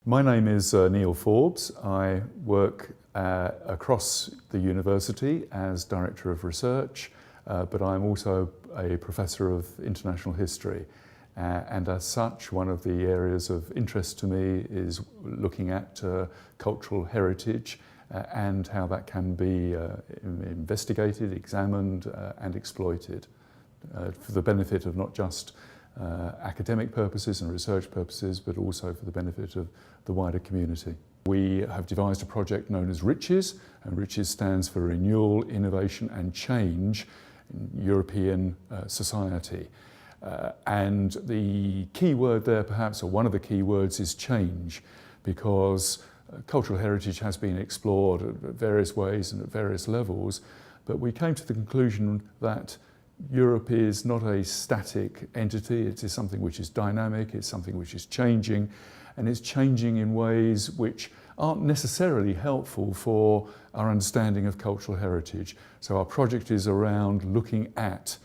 My name is Neil Forbes. I work across the university as Director of Research, but I'm also a Professor of International History. And as such, one of the areas of interest to me is looking at cultural heritage and how that can be investigated, examined and exploited for the benefit of not just academic purposes and research purposes, but also for the benefit of the wider community. We have devised a project known as RICHES, and RICHES stands for Renewal, Innovation and Change in European Society. And the key word there perhaps, or one of the key words, is change, because cultural heritage has been explored at various ways and at various levels, but we came to the conclusion that Europe is not a static entity. It is something which is dynamic, it's something which is changing, and it's changing in ways which aren't necessarily helpful for our understanding of cultural heritage. So our project is around looking at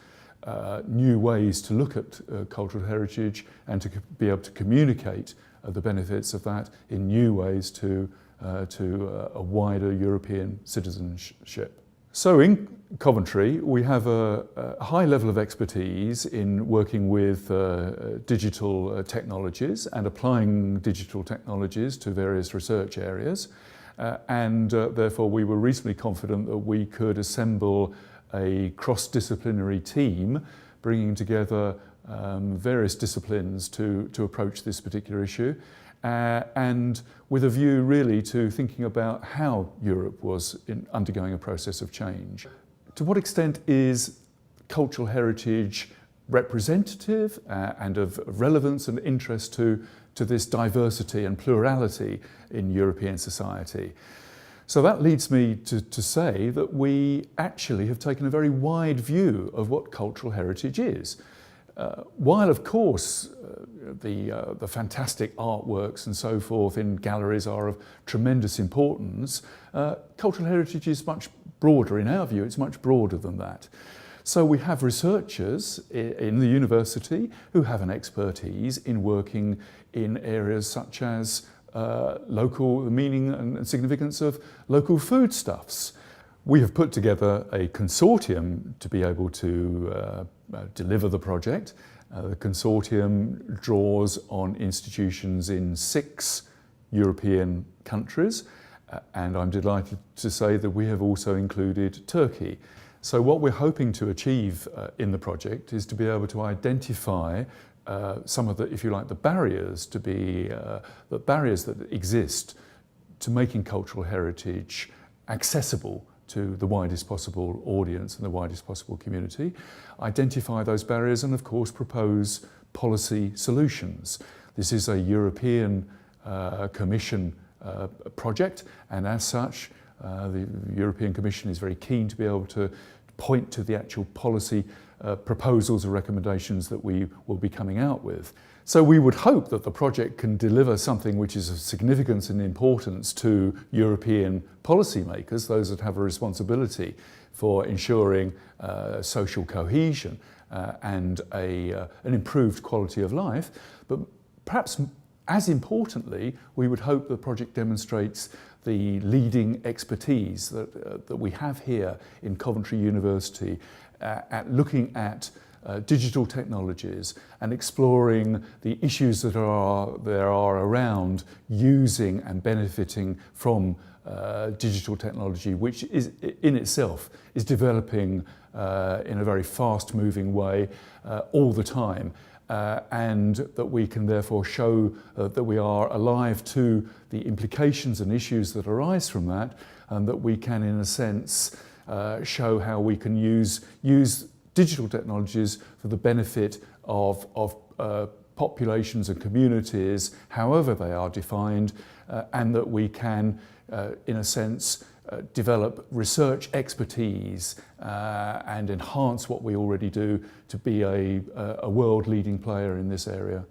new ways to look at cultural heritage and to be able to communicate the benefits of that in new ways to a wider European citizenship. So in Coventry, we have a high level of expertise in working with digital technologies and applying digital technologies to various research areas. Therefore, we were reasonably confident that we could assemble a cross-disciplinary team, bringing together various disciplines to approach this particular issue. And with a view really to thinking about how Europe was undergoing a process of change. To what extent is cultural heritage representative and of relevance and interest to this diversity and plurality in European society? So that leads me to say that we actually have taken a very wide view of what cultural heritage is. While of course the fantastic artworks and so forth in galleries are of tremendous importance, cultural heritage is much broader. In our view, it's much broader than that. So we have researchers in the university who have an expertise in working in areas such as the meaning and significance of local foodstuffs. We have put together a consortium to be able to deliver the project. The consortium draws on institutions in 6 European countries, and I'm delighted to say that we have also included Turkey. So what we're hoping to achieve in the project is to be able to identify some of the, if you like, the barriers that exist to making cultural heritage accessible to the widest possible audience and the widest possible community, identify those barriers and of course propose policy solutions. This is a European Commission project, and as such the European Commission is very keen to be able to point to the actual policy proposals or recommendations that we will be coming out with. So we would hope that the project can deliver something which is of significance and importance to European policymakers, those that have a responsibility for ensuring social cohesion and an improved quality of life. But perhaps as importantly, we would hope the project demonstrates the leading expertise that we have here in Coventry University at looking at digital technologies and exploring the issues that there are around using and benefiting from digital technology, which is in itself is developing in a very fast-moving way all the time. And that we can therefore show that we are alive to the implications and issues that arise from that, and that we can, in a sense, show how we can use digital technologies for the benefit of populations and communities, however they are defined, and that we can, in a sense, develop research expertise and enhance what we already do to be a world-leading player in this area.